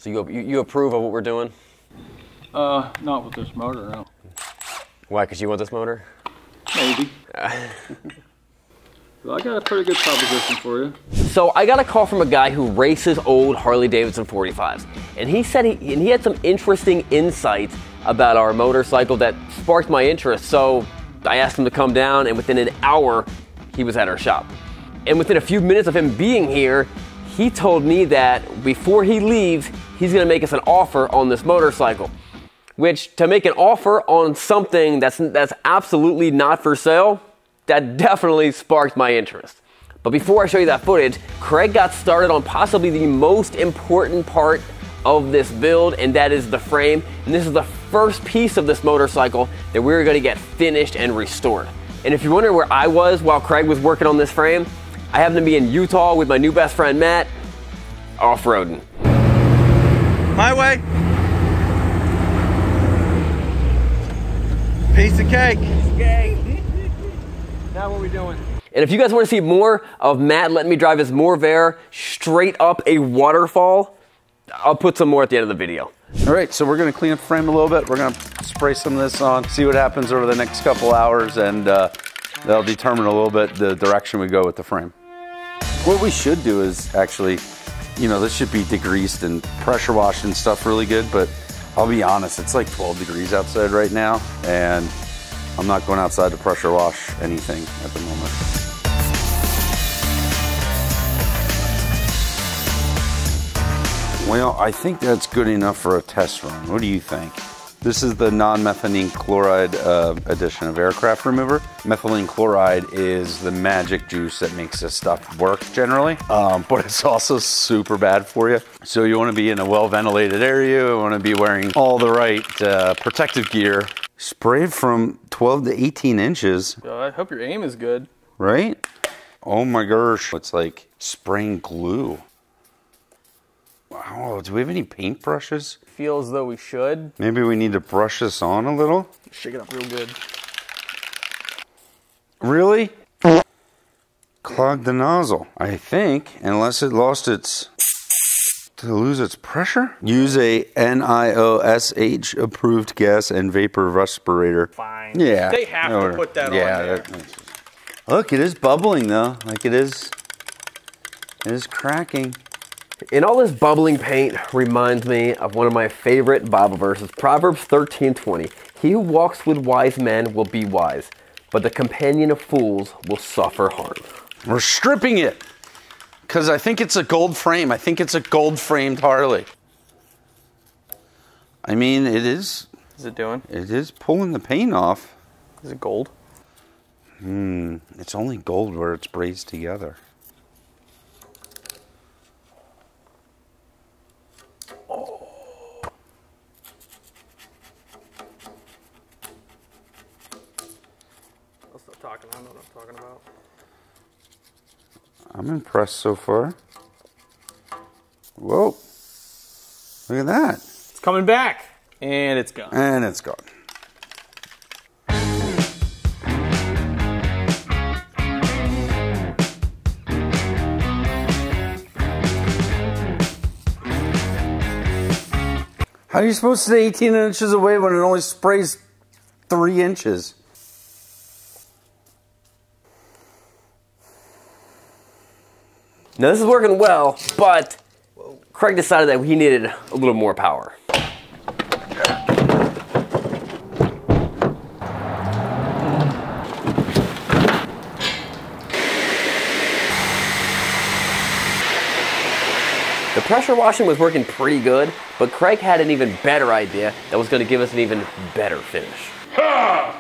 So you approve of what we're doing? Not with this motor, no. Why, because you want this motor? Maybe. Well, I got a pretty good proposition for you. So I got a call from a guy who races old Harley Davidson 45s. And he said he had some interesting insights about our motorcycle that sparked my interest. So I asked him to come down, and within an hour, he was at our shop. And within a few minutes of him being here, he told me that before he leaves, he's gonna make us an offer on this motorcycle. Which, to make an offer on something that's absolutely not for sale, that definitely sparked my interest. But before I show you that footage, Craig got started on possibly the most important part of this build, and that is the frame. And this is the first piece of this motorcycle that we're gonna get finished and restored. And if you're wondering where I was while Craig was working on this frame, I happened to be in Utah with my new best friend, Matt, off-roading. My way. Piece of cake. Piece of cake. Now what are we doing? And if you guys want to see more of Matt letting me drive his Morvair straight up a waterfall, I'll put some more at the end of the video. All right, so we're gonna clean up the frame a little bit. We're gonna spray some of this on, see what happens over the next couple hours, and that'll determine a little bit the direction we go with the frame. What we should do is actually, you know, this should be degreased and pressure washed and stuff really good, but I'll be honest, it's like 12 degrees outside right now, and I'm not going outside to pressure wash anything at the moment. Well, I think that's good enough for a test run. What do you think? This is the non-methylene chloride edition of aircraft remover. Methylene chloride is the magic juice that makes this stuff work generally, but it's also super bad for you. So you want to be in a well-ventilated area, you want to be wearing all the right protective gear. Sprayed from 12 to 18 inches. I hope your aim is good. Right? Oh my gosh. It's like spraying glue. Wow, do we have any paint brushes? Feel as though we should. Maybe we need to brush this on a little. Shake it up real good. Really? Clogged the nozzle, I think, unless it lost its... to lose its pressure? Use a NIOSH approved gas and vapor respirator. Fine. Yeah. They have to put that on there. Look, it is bubbling though. Like it is cracking. And all this bubbling paint reminds me of one of my favorite Bible verses, Proverbs 13:20. He who walks with wise men will be wise, but the companion of fools will suffer harm. We're stripping it because I think it's a gold frame. I think it's a gold framed Harley. I mean, it is. What's it doing? It is pulling the paint off. Is it gold? It's only gold where it's brazed together. I know what I'm talking about. I'm impressed so far. Whoa. Look at that. It's coming back. And it's gone. And it's gone. How are you supposed to stay 18 inches away when it only sprays 3 inches? Now this is working well, but Craig decided that he needed a little more power. The pressure washing was working pretty good, but Craig had an even better idea that was going to give us an even better finish. I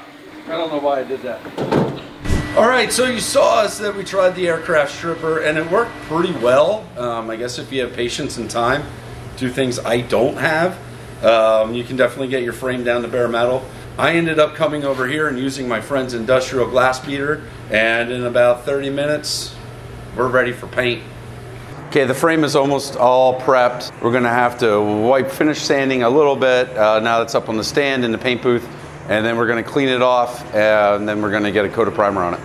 don't know why I did that. All right, so you saw us that we tried the aircraft stripper, and it worked pretty well. I guess if you have patience and time, do things I don't have, you can definitely get your frame down to bare metal. I ended up coming over here and using my friend's industrial glass beater, and in about 30 minutes, we're ready for paint. Okay, the frame is almost all prepped. We're gonna have to finish sanding a little bit now that it's up on the stand in the paint booth, and then we're gonna clean it off, and then we're gonna get a coat of primer on it.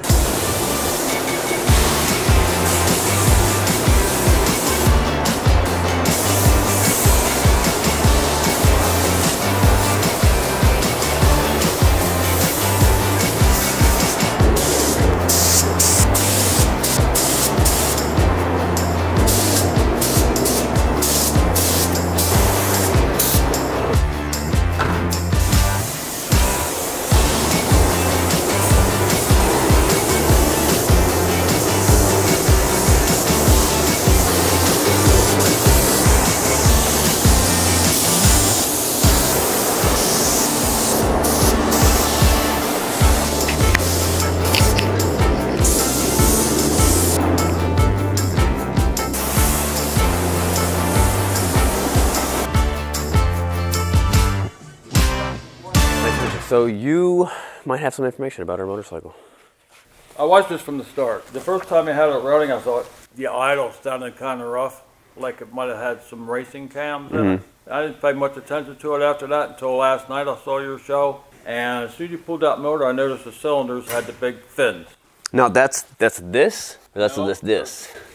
So you might have some information about our motorcycle. I watched this from the start. The first time I had it running, I thought the idle sounded kind of rough, like it might have had some racing cams in it. I didn't pay much attention to it after that until last night. I saw your show, and as soon as you pulled that motor, I noticed the cylinders had the big fins. Now that's this, or that's No. this.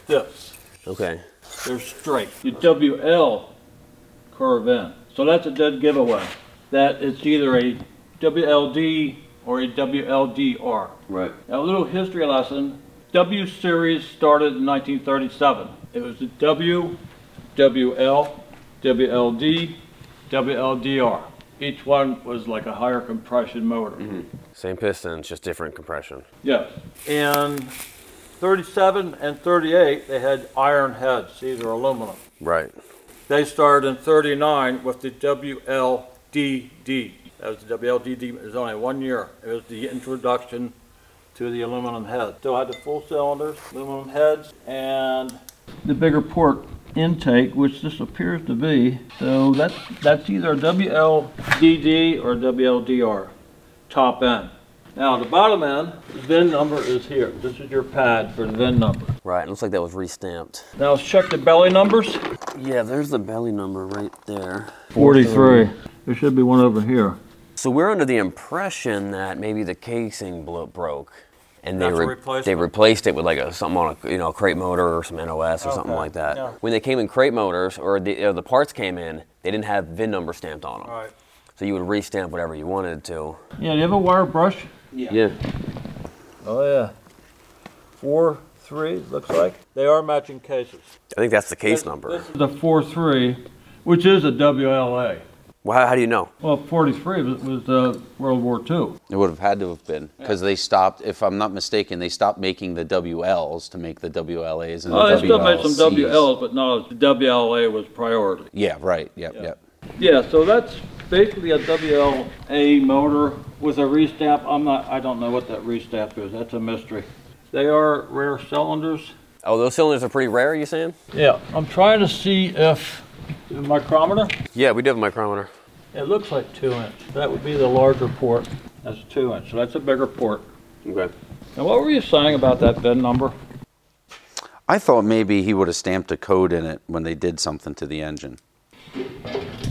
This. Okay. They're straight. The WL curve in. So that's a dead giveaway. That it's either a WLD or a WLDR. Right. Now, a little history lesson. W series started in 1937. It was the W, WL, WLD, WLDR. Each one was like a higher compression motor. Same pistons, just different compression. Yes. In 37 and 38, they had iron heads. These are aluminum. Right. They started in 39 with the WLDD. That was the WLDD. It was only 1 year. It was the introduction to the aluminum head. Still had the full cylinders, aluminum heads, and the bigger port intake, which this appears to be. So that's either a WLDD or WLDR top end. Now the bottom end, the VIN number is here. This is your pad for the VIN number. Right. It looks like that was restamped. Now let's check the belly numbers. Yeah, there's the belly number right there. 43. There should be one over here. So we're under the impression that maybe the casing broke, and That's a replacement? they replaced it with like something on a crate motor or some NOS or something like that. Yeah. When they came in crate motors or the parts came in, they didn't have VIN number stamped on them. All right. So you would restamp whatever you wanted to. Yeah, do you have a wire brush? Yeah. Oh yeah. 4-3 looks like. They are matching cases. I think that's the case number. This is the 4-3, which is a WLA. Well, how do you know? Well, 43 was World War II. It would have had to have been, because they stopped, if I'm not mistaken, they stopped making the WLs to make the WLAs and Oh, the they still made some WLCs. WLs, but no, the WLA was priority. Yeah, right, yep. Yeah, so that's basically a WLA motor with a restamp. I don't know what that restamp is. That's a mystery. They are rare cylinders. Oh, those cylinders are pretty rare, you saying? Yeah, I'm trying to see if the micrometer. Yeah, we do have a micrometer. It looks like 2 inch. That would be the larger port. That's 2 inch, so that's a bigger port. Okay. And what were you saying about that VIN number? I thought maybe he would have stamped a code in it when they did something to the engine.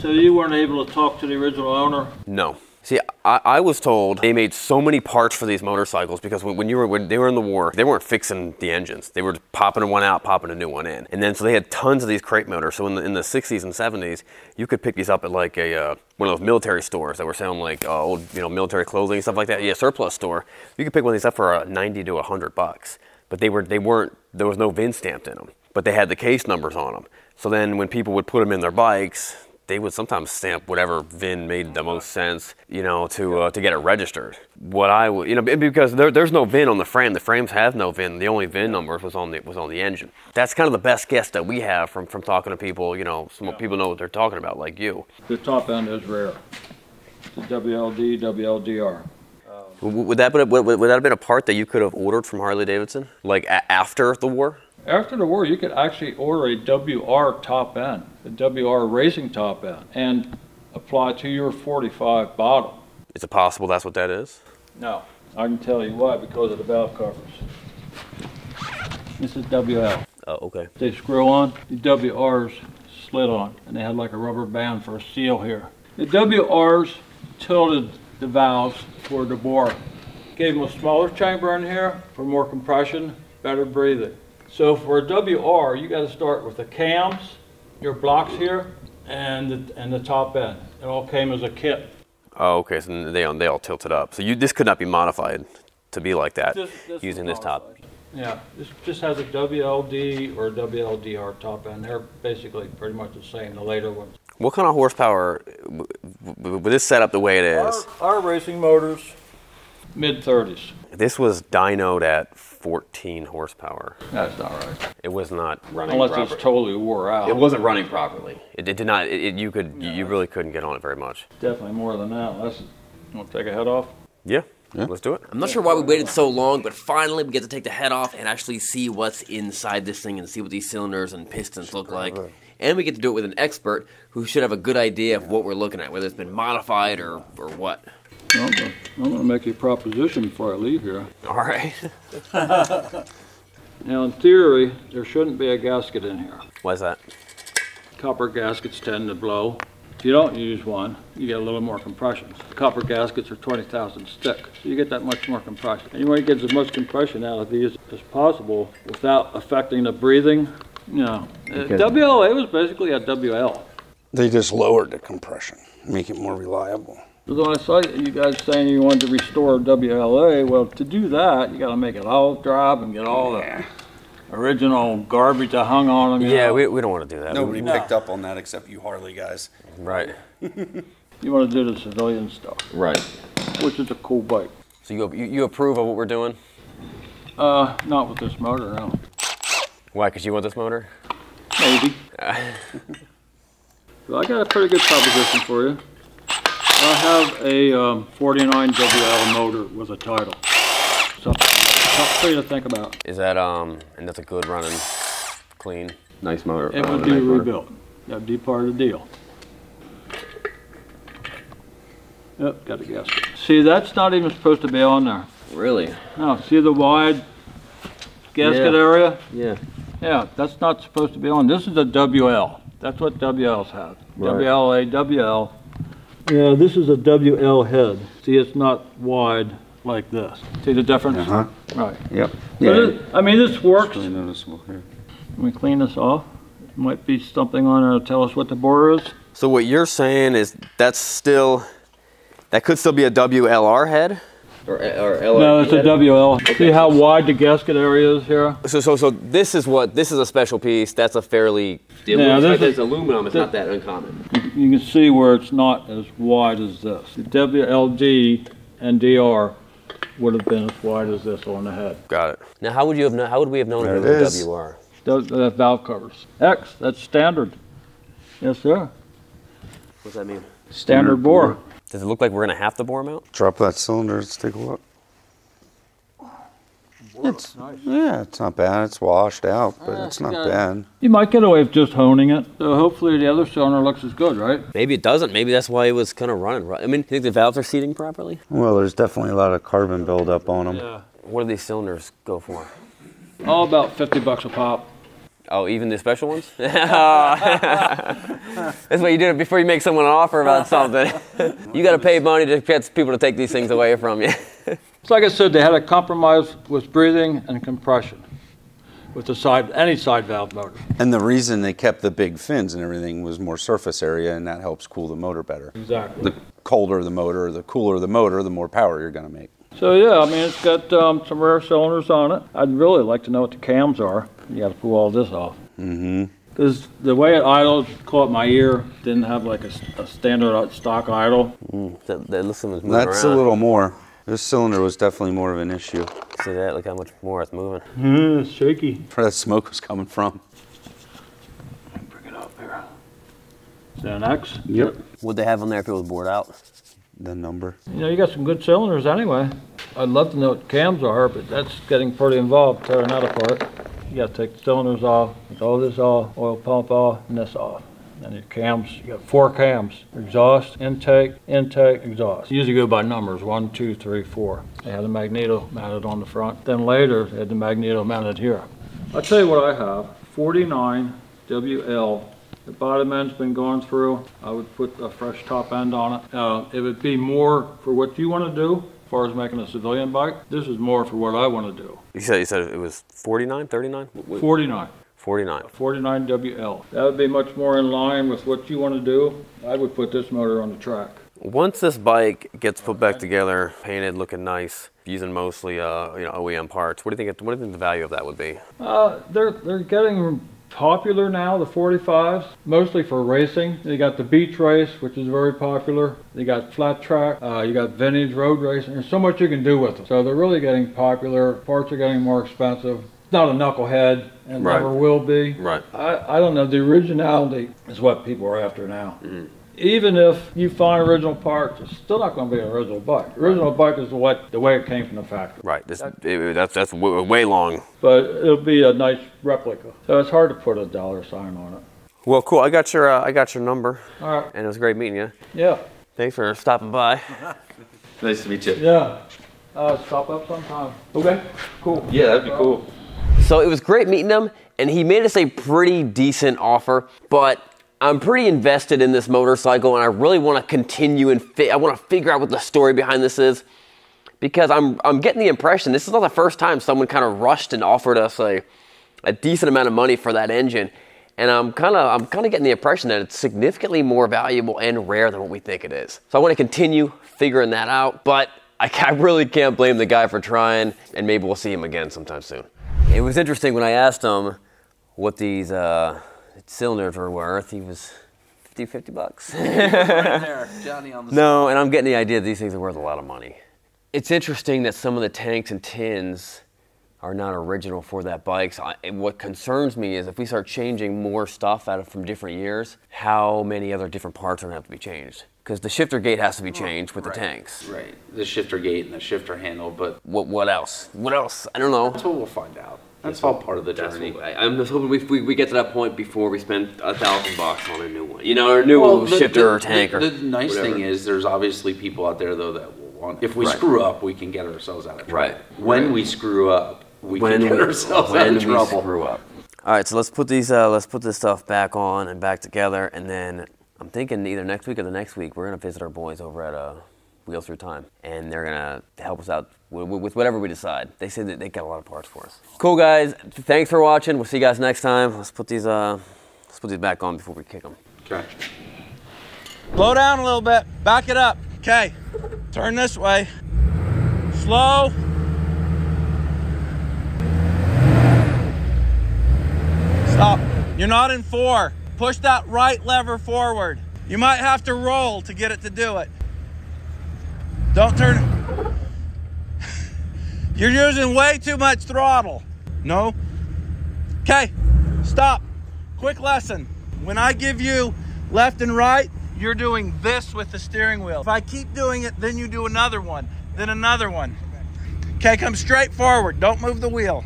So you weren't able to talk to the original owner? No. See, I was told they made so many parts for these motorcycles because when they were in the war, they weren't fixing the engines. They were popping one out, popping a new one in. And then so they had tons of these crate motors. So in the 60s and 70s, you could pick these up at like one of those military stores that were selling like old military clothing and stuff like that. Yeah, surplus store. You could pick one of these up for $90 to $100. But they weren't. There was no VIN stamped in them. But they had the case numbers on them. So then when people would put them in their bikes, they would sometimes stamp whatever VIN made the most sense, to get it registered. Because there's no VIN on the frame. The frames have no VIN. The only VIN number was on the engine. That's kind of the best guess that we have from talking to people. Some people know what they're talking about, like you. The top end is rare. The WLD, WLDR. Would that have been a part that you could have ordered from Harley Davidson, like after the war? After the war, you could actually order a WR top end, a WR racing top end, and apply to your 45 bottom. Is it possible that's what that is? No, I can tell you why, because of the valve covers. This is WL. Oh, okay. They screw on, the WRs slid on, and they had like a rubber band for a seal here. The WRs tilted the valves toward the bore. Gave them a smaller chamber in here for more compression, better breathing. So for a WR, you got to start with the cams, your blocks here, and the top end. It all came as a kit. Oh, okay. So they all tilted up. So this could not be modified to be like that This using was this top. modified. Yeah, this just has a WLD or WLDR top end. They're basically pretty much the same, the later ones. What kind of horsepower with this setup the way it is? Our racing motors, mid-30s. This was dynoed at 14 horsepower. That's not right. It was not running Unless properly. it's totally wore out. It wasn't running properly. It did not. You really couldn't get on it very much. Definitely more than that. You want to take a head off? Yeah. Let's do it. I'm not sure why we waited so long, but finally we get to take the head off and actually see what's inside this thing and see what these cylinders and pistons look like. And we get to do it with an expert who should have a good idea of what we're looking at, whether it's been modified or what. Well, I'm going to make you a proposition before I leave here. All right. Now, in theory, there shouldn't be a gasket in here. Why's that? Copper gaskets tend to blow. If you don't use one, you get a little more compression. The copper gaskets are 20,000 stick, so you get that much more compression. And you want to get as much compression out of these as possible without affecting the breathing. You know, WLA was basically a WL. They just lowered the compression, make it more reliable. So when I saw you guys saying you wanted to restore WLA, well, to do that, you got to make it all drop and get all the original garbage that hung on them. Yeah, we don't want to do that. Nobody picked up on that except you Harley guys. Right. You want to do the civilian stuff. Right. Which is a cool bike. So you approve of what we're doing? Not with this motor, no. Why? Because you want this motor? Maybe. Well, I got a pretty good proposition for you. I have a 49 WL motor with a title. Something for you to think about. Is that and that's a good running, clean, nice motor? It would be rebuilt. That would be part of the deal. Yep, got a gasket. See, that's not even supposed to be on there. Really? No, see the wide gasket area? Yeah. Yeah, that's not supposed to be on. This is a WL. That's what WLs have. Right. WLA, WL. Yeah, this is a WL head. See, it's not wide like this. See the difference? Uh-huh. Right. Yep. I mean, this works. Really noticeable here. Let me clean this off. Might be something on there to tell us what the bore is. So what you're saying is that could still be a WLR head? Or LR No, it's a WL. Okay. See how wide the gasket area is here? So this is a special piece. That's a fairly, it's aluminum, it's not that uncommon. You can see where it's not as wide as this. The WLD and DR would have been as wide as this on the head. Got it. Now how would we have known it was a WR? That valve covers. X, that's standard. Yes, sir. What's that mean? Standard bore. Does it look like we're going to have to bore them out? Drop that cylinder, let's take a look. It's nice. Yeah, it's not bad. It's washed out, but it's not bad. You might get away with just honing it. So hopefully the other cylinder looks as good, right? Maybe it doesn't. Maybe that's why it was kind of running. I mean, you think the valves are seating properly? Well, there's definitely a lot of carbon buildup on them. Yeah. What do these cylinders go for? All about 50 bucks a pop. Oh, even the special ones? That's why you do it before you make someone an offer about something. You got to pay money to get people to take these things away from you. So like I said, they had a compromise with breathing and compression with any side valve motor. And the reason they kept the big fins and everything was more surface area, and that helps cool the motor better. Exactly. The colder the motor, the cooler the motor, the more power you're going to make. So yeah, I mean, it's got some rare cylinders on it. I'd really like to know what the cams are. You got to pull all this off. Mm-hmm. Because the way it idled caught my ear. Didn't have like a standard stock idle. That looks like it's moving That's around. a little more. This cylinder was definitely more of an issue. See that? Look how much more it's moving. It's shaky. Where that smoke was coming from. Bring it up here. Is that an X? Yep. What'd they have on there if it was bored out? The number. You know, you got some good cylinders anyway. I'd love to know what cams are, but that's getting pretty involved, tearing that apart. You got to take the cylinders off, take all this off, oil pump off, and this off. And your cams, you got 4 cams. Exhaust, intake, exhaust. You usually go by numbers, 1, 2, 3, 4. They had the magneto mounted on the front. Then later, they had the magneto mounted here. I'll tell you what I have, 49 WL. The bottom end's been gone through. I would put a fresh top end on it. It would be more for what you want to do as far as making a civilian bike. This is more for what I want to do. You said it was 49, 39? 49. 49. 49 WL. That would be much more in line with what you want to do. I would put this motor on the track. Once this bike gets put back together, painted, looking nice, using mostly OEM parts, what do you think the value of that would be? They're getting popular now, the 45s, mostly for racing. You got the beach race, which is very popular. You got flat track, you got vintage road racing. There's so much you can do with them. So they're really getting popular. Parts are getting more expensive. It's not a knucklehead, and Right. never will be. Right. I don't know, the originality is what people are after now. Mm-hmm. Even if you find original parts, it's still not going to be an original bike. The original bike is the way it came from the factory. Right. That's way long. But it'll be a nice replica. So it's hard to put a dollar sign on it. Well, cool. I got your number, All right. and it was great meeting you. Yeah. Thanks for stopping by. Nice to meet you. Yeah. Stop up sometime. Okay, cool. Yeah, that'd be cool. So it was great meeting him, and he made us a pretty decent offer, but I'm pretty invested in this motorcycle, and I really want to continue and I want to figure out what the story behind this is, because I'm getting the impression this is not the first time someone kind of rushed and offered us a decent amount of money for that engine, and I'm kind of getting the impression that it's significantly more valuable and rare than what we think it is. So I want to continue figuring that out, but I really can't blame the guy for trying, and maybe we'll see him again sometime soon. It was interesting when I asked him what these cylinders were worth. He was 50 bucks. Right there, Johnny on the No, and I'm getting the idea that these things are worth a lot of money. It's interesting that some of the tanks and tins are not original for that bike. So what concerns me is if we start changing more stuff from different years, how many other different parts are going to have to be changed? Because the shifter gate has to be changed with the tanks. Right, the shifter gate and the shifter handle, but What else? What else? I don't know. that's what we'll find out. That's all part of the journey. I'm just hoping we get to that point before we spend $1,000 on a new one. You know, or a new shifter or tank or The nice whatever. thing is there's obviously people out there, though, that will want, if we screw up, we can get ourselves out of trouble. Right. When we screw up, we can get ourselves out of trouble. Screw up. All right, so let's put this stuff back on and back together, and then I'm thinking either next week or the next week we're gonna visit our boys over at Wheels Through Time, and they're gonna help us out with whatever we decide. They say that they got a lot of parts for us. Cool, guys. Thanks for watching. We'll see you guys next time. Let's put these back on before we kick them. Okay. Slow down a little bit. Back it up. Okay. Turn this way. Slow. Stop. You're not in 4. Push that right lever forward. You might have to roll to get it to do it. Don't turn. You're using way too much throttle. No. Okay. Stop. Quick lesson. When I give you left and right, you're doing this with the steering wheel. If I keep doing it, then you do another one, then another one. Okay, come straight forward. Don't move the wheel.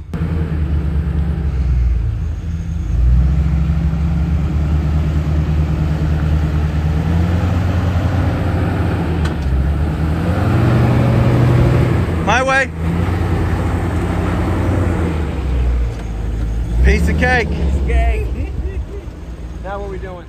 My way. Piece of cake. Now what are we doing?